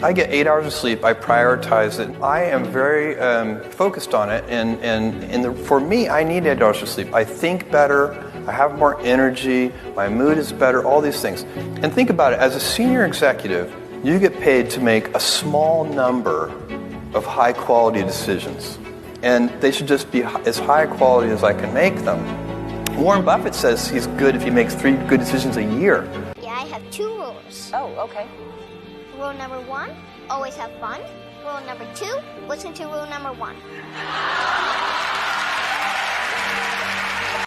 I get 8 hours of sleep. I prioritize it. I am very focused on it, and for me, I need 8 hours of sleep. I think better. I have more energy. My mood is better. All these things. And think about it. As a senior executive, you get paid to make a small number of high-quality decisions, and they should just be as high quality as I can make them. Warren Buffett says he's good if he makes 3 good decisions a year. Yeah, I have 2 rules. Oh, okay. Rule number 1, always have fun. Rule number 2, listen to rule number 1.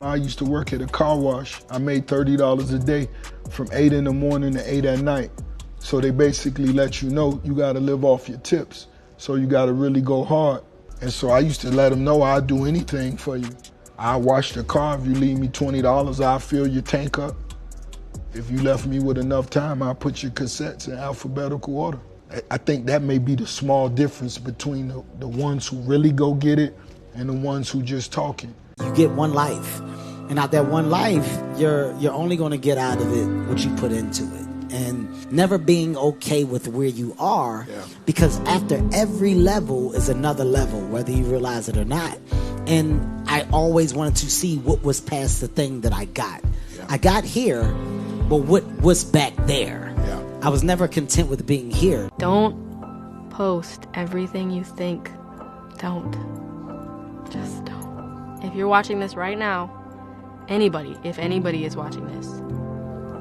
I used to work at a car wash. I made $30 a day from 8 in the morning to 8 at night. So they basically let you know you gotta live off your tips. So you gotta really go hard. And so I used to let them know I'd do anything for you. I'll wash the car. If you leave me $20, I'll fill your tank up. If you left me with enough time, I'll put your cassettes in alphabetical order. I think that may be the small difference between the ones who really go get it and the ones who just talking. You get one life, and out that one life, you're only gonna get out of it what you put into it. And never being okay with where you are, because after every level is another level, whether you realize it or not. And I always wanted to see what was past the thing that I got. I got here, but what's back there? I was never content with being here. Don't post everything you think. Don't. Just don't. If you're watching this right now, if anybody is watching this,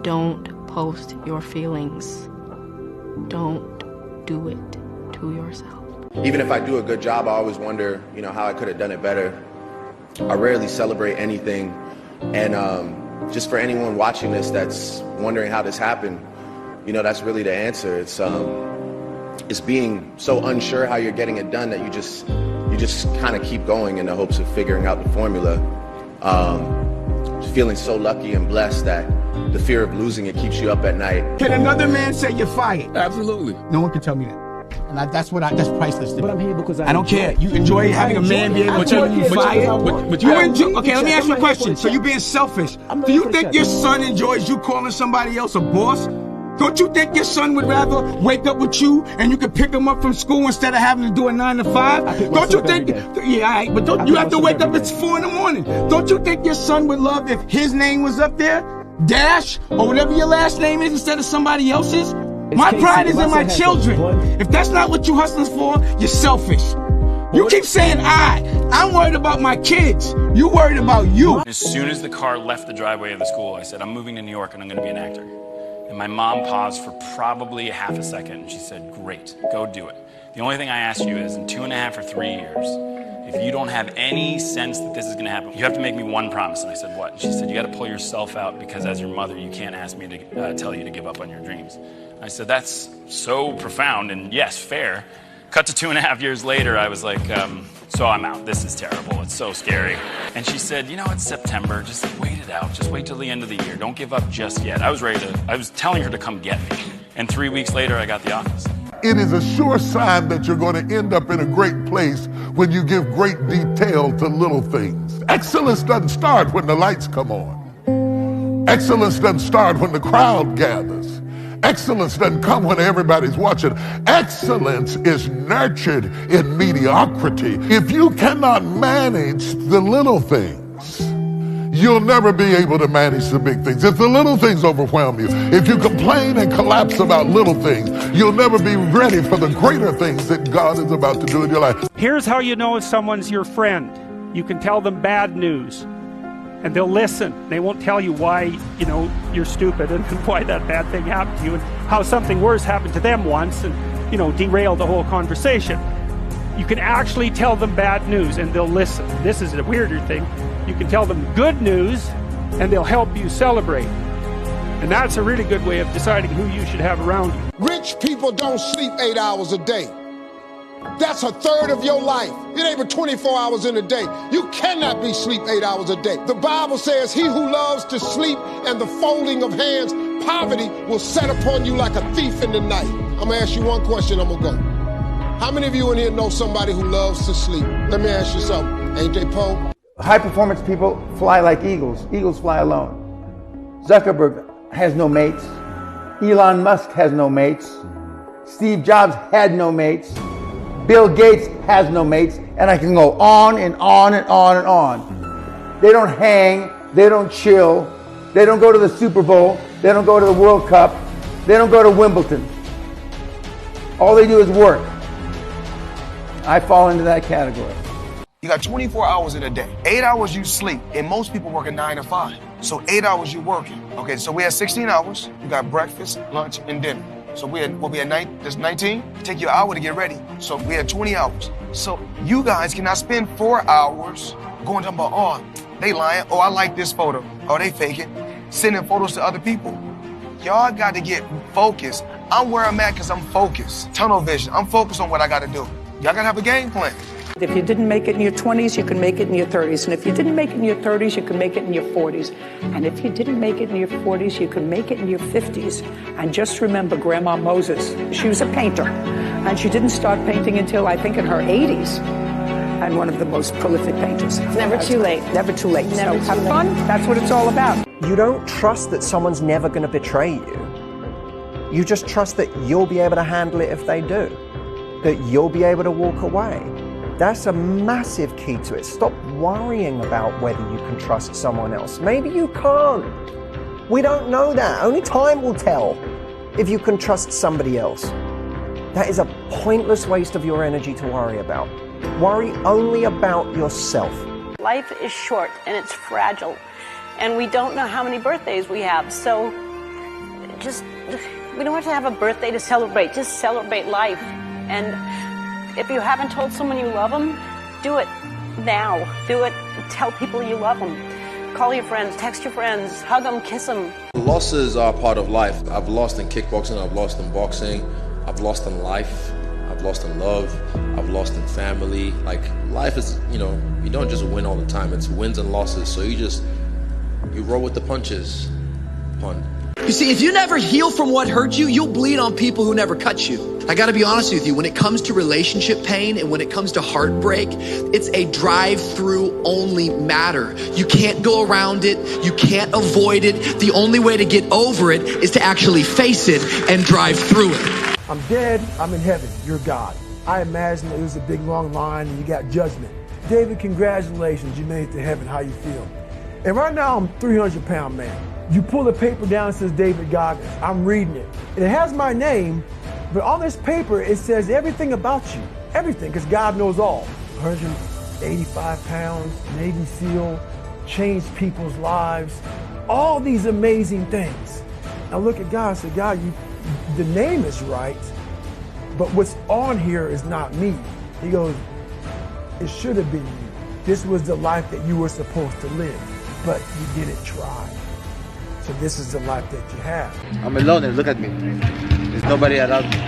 don't post your feelings. Don't do it to yourself. Even if I do a good job, I always wonder, how I could have done it better. I rarely celebrate anything. And just for anyone watching this that's wondering how this happened, that's really the answer. It's being so unsure how you're getting it done that you just kind of keep going in the hopes of figuring out the formula. Feeling so lucky and blessed that the fear of losing it keeps you up at night. Can another man say you're fired? Absolutely. No one can tell me that. And that's priceless to me. But I'm here because I don't care. You enjoy having a man be able to tell you fired? Okay, let me ask you a question. So you're being selfish. Do you think your son enjoys you calling somebody else a boss? Don't you think your son would rather wake up with you and you can pick him up from school instead of having to do a 9 to 5? Don't you think? Yeah, all right, but don't you have to wake up at 4 in the morning? Don't you think your son would love if his name was up there, Dash, or whatever your last name is, instead of somebody else's? My pride is in my children. If that's not what you're hustling for, you're selfish. You keep saying I'm worried about my kids. You worried about you. As soon as the car left the driveway of the school, I said, I'm moving to New York and I'm going to be an actor. And my mom paused for probably a half a second, and she said, great, go do it. The only thing I ask you is, in 2.5 or 3 years, if you don't have any sense that this is going to happen, you have to make me one promise. And I said, what? And she said, you got to pull yourself out, because as your mother, you can't ask me to tell you to give up on your dreams. I said, that's so profound, and yes, fair. Cut to 2.5 years later, I was like, so I'm out. This is terrible. It's so scary. And she said, it's September. Just wait it out. Just wait till the end of the year. Don't give up just yet. I was telling her to come get me. And 3 weeks later, I got the office. It is a sure sign that you're going to end up in a great place when you give great detail to little things. Excellence doesn't start when the lights come on. Excellence doesn't start when the crowd gathers. Excellence doesn't come when everybody's watching. Excellence is nurtured in mediocrity. If you cannot manage the little things, you'll never be able to manage the big things. If the little things overwhelm you, if you complain and collapse about little things, you'll never be ready for the greater things that God is about to do in your life. Here's how you know if someone's your friend. You can tell them bad news, and they'll listen. They won't tell you why, you're stupid and why that bad thing happened to you and how something worse happened to them once and, derail the whole conversation. You can actually tell them bad news and they'll listen. This is a weirder thing. You can tell them good news and they'll help you celebrate. And that's a really good way of deciding who you should have around you. Rich people don't sleep 8 hours a day. That's a third of your life. It ain't but 24 hours in a day. You cannot be sleep 8 hours a day. The Bible says he who loves to sleep and the folding of hands, poverty will set upon you like a thief in the night. I'm gonna ask you one question, I'm gonna go. How many of you in here know somebody who loves to sleep? Let me ask you something. Ain't they Poe? High performance people fly like eagles. Eagles fly alone. Zuckerberg has no mates. Elon Musk has no mates. Steve Jobs had no mates. Bill Gates has no mates. And I can go on and on and on and on. They don't hang. They don't chill. They don't go to the Super Bowl. They don't go to the World Cup. They don't go to Wimbledon. All they do is work. I fall into that category. You got 24 hours in a day. 8 hours you sleep, and most people work a 9 to 5. So 8 hours you working. Okay, so we had 16 hours. You got breakfast, lunch, and dinner. So we'll be at night. There's 19. Take you an hour to get ready. So we had 20 hours. So you guys cannot spend 4 hours going talking about, oh, they lying. Oh, I like this photo. Oh, they faking. Sending photos to other people. Y'all got to get focused. I'm where I'm at because I'm focused. Tunnel vision. I'm focused on what I got to do. Y'all got to have a game plan. If you didn't make it in your 20s, you can make it in your 30s. And if you didn't make it in your 30s, you can make it in your 40s. And if you didn't make it in your 40s, you can make it in your 50s. And just remember Grandma Moses. She was a painter. And she didn't start painting until, I think, in her 80s. And one of the most prolific painters. Never too late. Never too late. Never So have too late. fun. That's what it's all about. You don't trust that someone's never going to betray you. You just trust that you'll be able to handle it if they do. That you'll be able to walk away. That's a massive key to it. Stop worrying about whether you can trust someone else. Maybe you can't. We don't know that. Only time will tell if you can trust somebody else. That is a pointless waste of your energy to worry about. Worry only about yourself. Life is short and it's fragile, and we don't know how many birthdays we have. So we don't have to have a birthday to celebrate. Just celebrate life. And if you haven't told someone you love them, do it now. Do it. Tell people you love them. Call your friends, text your friends, hug them, kiss them. Losses are part of life. I've lost in kickboxing, I've lost in boxing, I've lost in life, I've lost in love, I've lost in family. Like, life is, you don't just win all the time. It's wins and losses. So you roll with the punches. Pun. You see, if you never heal from what hurt you, you'll bleed on people who never cut you. I gotta be honest with you, when it comes to relationship pain and when it comes to heartbreak, it's a drive-through only matter. You can't go around it, you can't avoid it. The only way to get over it is to actually face it and drive through it. I'm dead, I'm in heaven, you're God. I imagine it was a big long line and you got judgment. David, congratulations, you made it to heaven, how you feel? And right now I'm a 300-pound man. You pull the paper down, it says David Goggins. I'm reading it. And it has my name, but on this paper, it says everything about you. Everything, because God knows all. 185 pounds, Navy SEAL, changed people's lives. All these amazing things. I look at God and say, God, the name is right, but what's on here is not me. He goes, it should have been you. This was the life that you were supposed to live, but you didn't try. So this is the life that you have. I'm alone and look at me. There's nobody around me.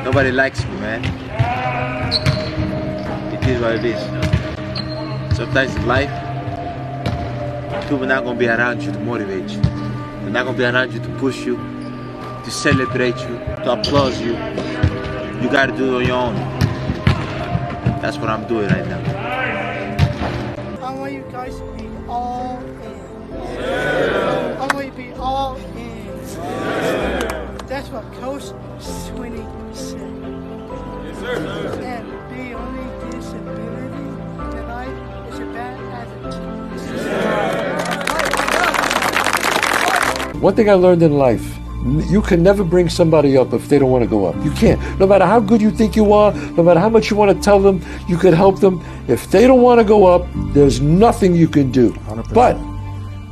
Nobody likes me, man. It is what it is. Sometimes in life, people are not going to be around you to motivate you. They're not going to be around you to push you, to celebrate you, to applaud you. You got to do it on your own. That's what I'm doing right now. I want you guys to be all in. I want you to be all in. That's what Coach Sweeney said. Yes, sir. And the only disability in life is a bad attitude. One thing I learned in life, you can never bring somebody up if they don't want to go up. You can't. No matter how good you think you are, no matter how much you want to tell them, you could help them. If they don't want to go up, there's nothing you can do. 100%. But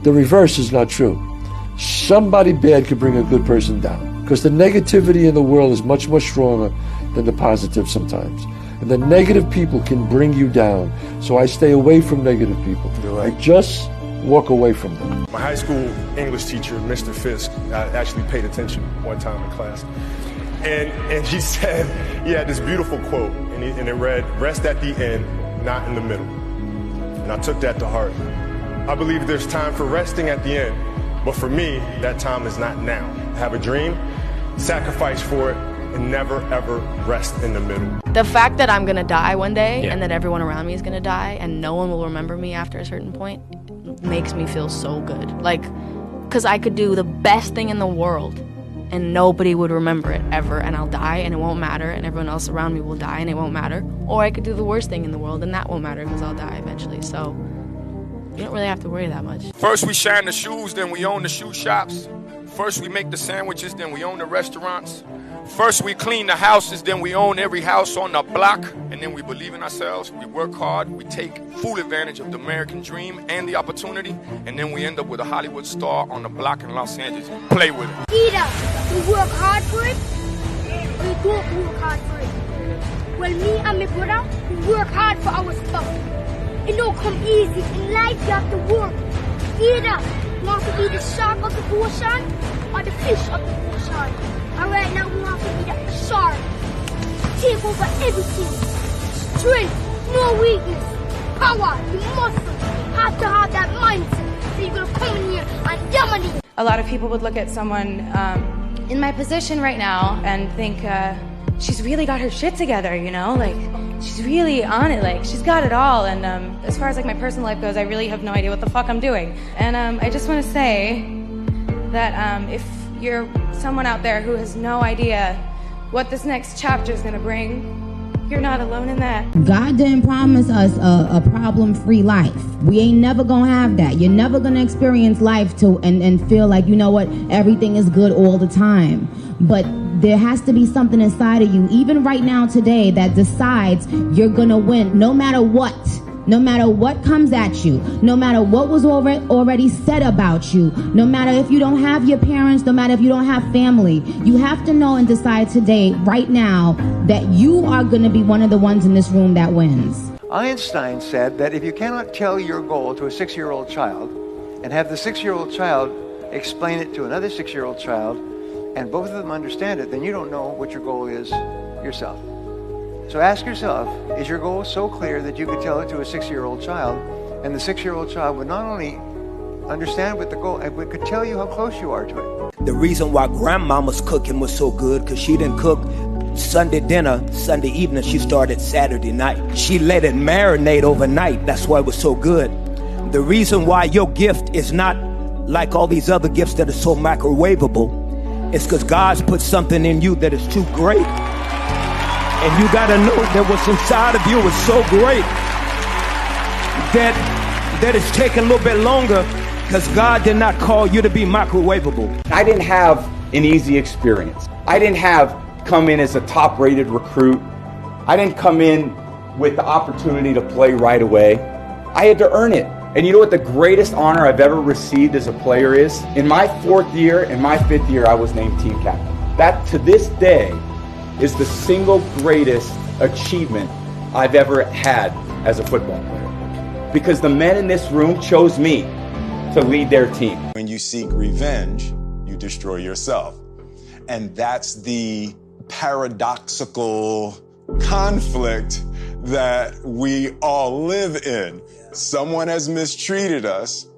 the reverse is not true. Somebody bad could bring a good person down, because the negativity in the world is much, much stronger than the positive sometimes. And the negative people can bring you down. So I stay away from negative people. I just walk away from them. My high school English teacher, Mr. Fisk, I actually paid attention one time in class. And he said, he had this beautiful quote, and it read, "Rest at the end, not in the middle." And I took that to heart. I believe there's time for resting at the end, but for me, that time is not now. I have a dream, sacrifice for it, and never ever rest in the middle. The fact that I'm gonna die one day and that everyone around me is gonna die and no one will remember me after a certain point makes me feel so good. Like, because I could do the best thing in the world and nobody would remember it ever, and I'll die and it won't matter, and everyone else around me will die and it won't matter. Or I could do the worst thing in the world and that won't matter because I'll die eventually. So you don't really have to worry that much. First we shine the shoes, then we own the shoe shops. First we make the sandwiches, then we own the restaurants. First we clean the houses, then we own every house on the block. And then we believe in ourselves, we work hard, we take full advantage of the American dream and the opportunity. And then we end up with a Hollywood star on the block in Los Angeles. Play with it. Either you work hard for it, or you don't work hard for it. Well, me and my brother, we work hard for our stuff. It don't come easy. In life, you have to work. Either you want to be the shark of the ocean or the fish of the ocean. And right now, we want to be the shark. Take over everything. Strength, no weakness. Power, the muscle. Have to have that mindset. So you're going to come in here and dominate. A lot of people would look at someone in my position right now and think, she's really got her shit together, you know? Like, she's really on it, like, she's got it all. And as far as, like, my personal life goes, I really have no idea what the fuck I'm doing. And I just want to say that if you're someone out there who has no idea what this next chapter is going to bring, you're not alone in that. God didn't promise us a problem-free life. We ain't never gonna have that. You're never gonna experience life and feel like, you know what, everything is good all the time. But there has to be something inside of you, even right now today, that decides you're gonna win no matter what. No matter what comes at you, no matter what was already said about you, no matter if you don't have your parents, no matter if you don't have family, you have to know and decide today, right now, that you are going to be one of the ones in this room that wins. Einstein said that if you cannot tell your goal to a 6-year-old child and have the 6-year-old child explain it to another 6-year-old child and both of them understand it, then you don't know what your goal is yourself. So ask yourself, is your goal so clear that you could tell it to a 6-year-old child, and the 6-year-old child would not only understand what the goal, but could tell you how close you are to it? The reason why grandmama's cooking was so good, because she didn't cook Sunday dinner, Sunday evening, she started Saturday night. She let it marinate overnight, that's why it was so good. The reason why your gift is not like all these other gifts that are so microwavable is because God's put something in you that is too great. And you gotta know that what's inside of you is so great that it's taking a little bit longer because God did not call you to be microwavable. I didn't have an easy experience. I didn't come in as a top-rated recruit. I didn't come in with the opportunity to play right away. I had to earn it. And you know what the greatest honor I've ever received as a player is? In my 4th year and my 5th year, I was named team captain. That, to this day, is the single greatest achievement I've ever had as a football player. Because the men in this room chose me to lead their team. When you seek revenge, you destroy yourself. And that's the paradoxical conflict that we all live in. Someone has mistreated us.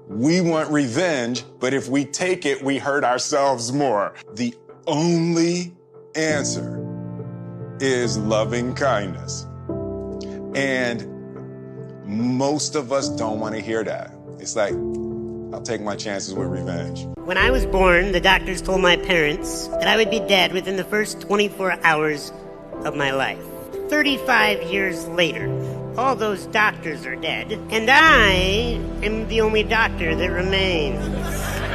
We want revenge, but if we take it, we hurt ourselves more. The only answer is loving kindness. And most of us don't want to hear that. It's like, I'll take my chances with revenge. When I was born, the doctors told my parents that I would be dead within the first 24 hours of my life. 35 years later, all those doctors are dead, and I am the only doctor that remains.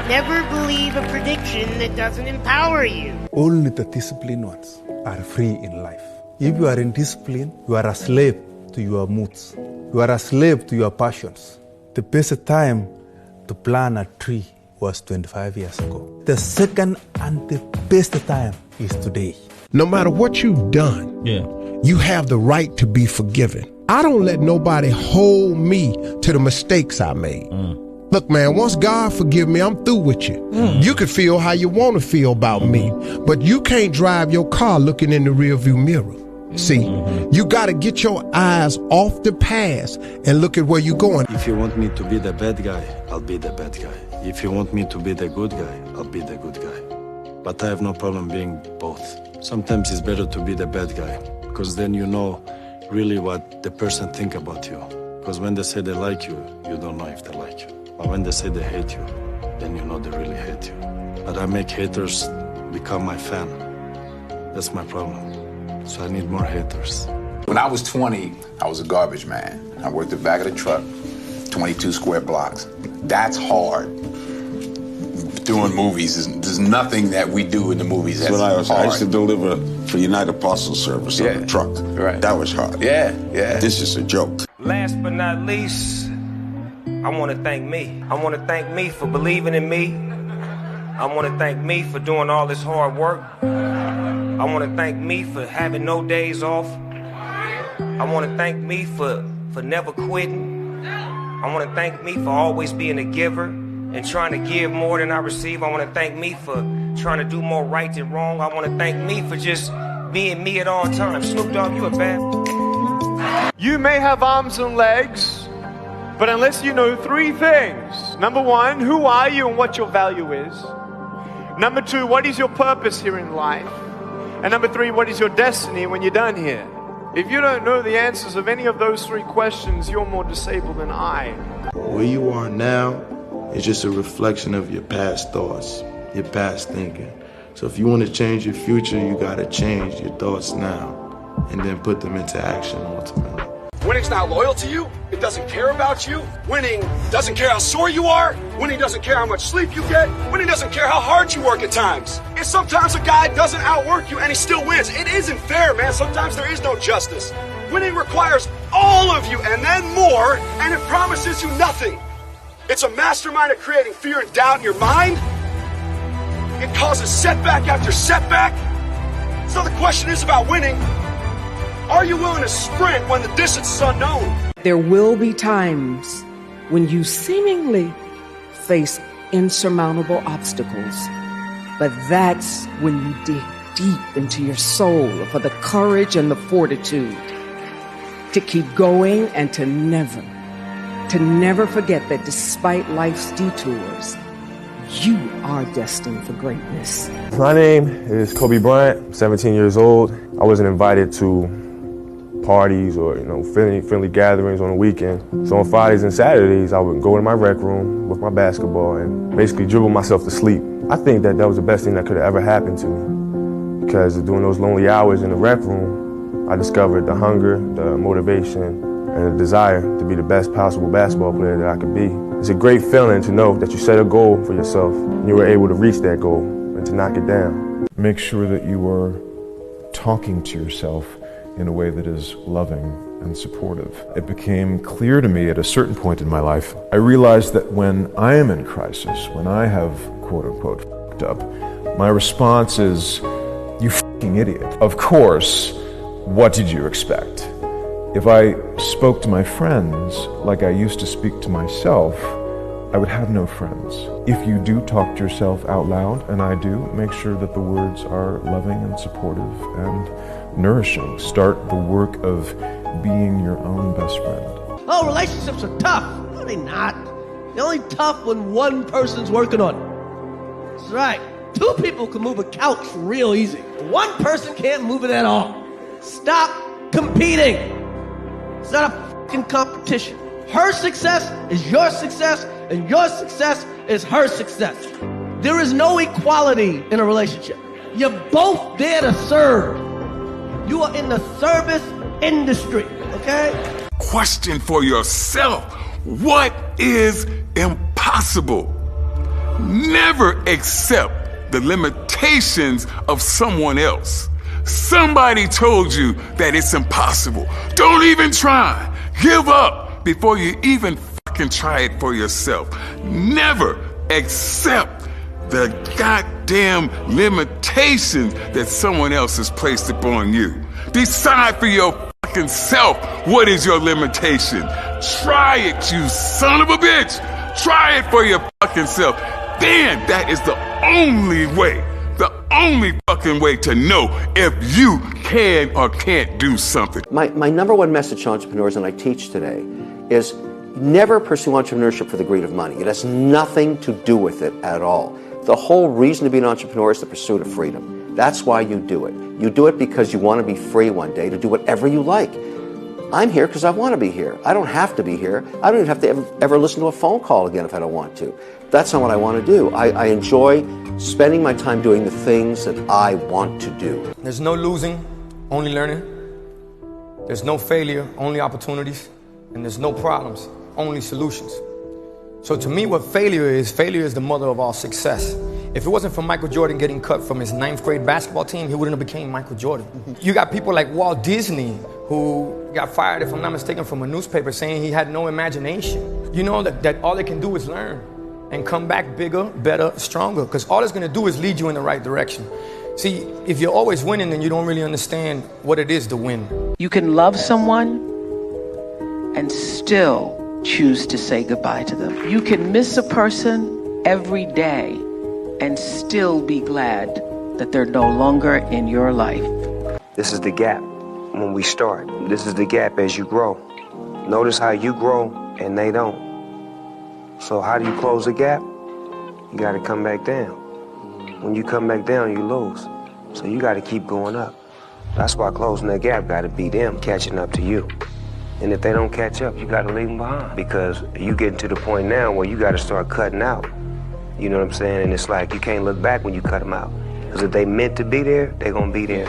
Never believe a prediction that doesn't empower you. Only the disciplined ones are free in life. If you are in discipline, you are a slave to your moods. You are a slave to your passions. The best time to plant a tree was 25 years ago. The second and the best time is today. No matter what you've done, you have the right to be forgiven. I don't let nobody hold me to the mistakes I made. Look, man, once God forgive me, I'm through with you. You can feel how you want to feel about me, but you can't drive your car looking in the rearview mirror. See, you got to get your eyes off the past and look at where you're going. If you want me to be the bad guy, I'll be the bad guy. If you want me to be the good guy, I'll be the good guy. But I have no problem being both. Sometimes it's better to be the bad guy, because then you know really what the person think about you. Because when they say they like you, you don't know if they like you. But when they say they hate you, then you know they really hate you. but I make haters become my fan. That's my problem. So I need more haters. When I was 20, I was a garbage man. I worked the back of the truck, 22 square blocks. That's hard. Doing movies, there's nothing that we do in the movies that's hard. I used to deliver for United Parcel Service on a truck. Right. That was hard. Yeah. This is a joke. Last but not least, I want to thank me. I want to thank me for believing in me. I want to thank me for doing all this hard work. I want to thank me for having no days off. I want to thank me for never quitting. I want to thank me for always being a giver and trying to give more than I receive. I want to thank me for trying to do more right than wrong. I want to thank me for just being me at all times. Snoop Dogg, you a bad. You may have arms and legs, but unless you know three things. Number one, who are you and what your value is? Number two, what is your purpose here in life? And number three, what is your destiny when you're done here? If you don't know the answers of any of those three questions, you're more disabled than I. Where you are now is just a reflection of your past thoughts, your past thinking. So if you want to change your future, you got to change your thoughts now and then put them into action ultimately. Winning's not loyal to you. It doesn't care about you. Winning doesn't care how sore you are. Winning doesn't care how much sleep you get. Winning doesn't care how hard you work at times. And sometimes a guy doesn't outwork you and he still wins. It isn't fair, man. Sometimes there is no justice. Winning requires all of you and then more, and it promises you nothing. It's a mastermind of creating fear and doubt in your mind. It causes setback after setback. So the question is about winning. Are you willing to sprint when the distance is unknown? There will be times when you seemingly face insurmountable obstacles, but that's when you dig deep into your soul for the courage and the fortitude to keep going and to never forget that despite life's detours, you are destined for greatness. My name is Kobe Bryant. I'm 17 years old. I wasn't invited to parties or friendly gatherings on the weekend. So on Fridays and Saturdays, I would go in my rec room with my basketball and basically dribble myself to sleep. I think that was the best thing that could have ever happened to me, because during those lonely hours in the rec room, I discovered the hunger, the motivation, and the desire to be the best possible basketball player that I could be. It's a great feeling to know that you set a goal for yourself and you were able to reach that goal and to knock it down. Make sure that you are talking to yourself in a way that is loving and supportive. It became clear to me at a certain point in my life, I realized that when I am in crisis, when I have quote unquote f***ed up, my response is, you f***ing idiot. Of course, what did you expect? If I spoke to my friends like I used to speak to myself, I would have no friends. If you do talk to yourself out loud, and I do, make sure that the words are loving and supportive and nourishing. Start the work of being your own best friend. Oh, relationships are tough. No, they're not. They're only tough when one person's working on it. That's right. Two people can move a couch real easy. One person can't move it at all. Stop competing. It's not a fucking competition. Her success is your success, and your success is her success. There is no equality in a relationship. You're both there to serve. You are in the service industry, okay? Question for yourself. What is impossible? Never accept the limitations of someone else. Somebody told you that it's impossible. Don't even try. Give up before you even fucking try it for yourself. Never accept the goddamn limitations that someone else has placed upon you. Decide for your fucking self what is your limitation. Try it, you son of a bitch. Try it for your fucking self. Then that is the only way fucking way to know if you can or can't do something. My number one message to entrepreneurs, and I teach today, is never pursue entrepreneurship for the greed of money. It has nothing to do with it at all. The whole reason to be an entrepreneur is the pursuit of freedom. That's why you do it. You do it because you want to be free one day to do whatever you like. I'm here because I want to be here. I don't have to be here. I don't even have to ever listen to a phone call again if I don't want to. That's not what I want to do. I enjoy spending my time doing the things that I want to do. There's no losing, only learning. There's no failure, only opportunities. And there's no problems, only solutions. So to me, what failure is the mother of all success. If it wasn't for Michael Jordan getting cut from his 9th grade basketball team, he wouldn't have became Michael Jordan. You got people like Walt Disney, who got fired, if I'm not mistaken, from a newspaper saying he had no imagination. You know that all they can do is learn and come back bigger, better, stronger, because all it's going to do is lead you in the right direction. See, if you're always winning, then you don't really understand what it is to win. You can love someone and still choose to say goodbye to them. You can miss a person every day and still be glad that they're no longer in your life. This is the gap when we start. This is the gap as you grow. Notice how you grow and they don't. So how do you close the gap? You got to come back down. When you come back down, you lose. So you got to keep going up. That's why closing that gap got to be them catching up to you. And if they don't catch up, you got to leave them behind, because you getting to the point now where you got to start cutting out. You know what I'm saying? And it's like you can't look back when you cut them out, because if they meant to be there, they're going to be there.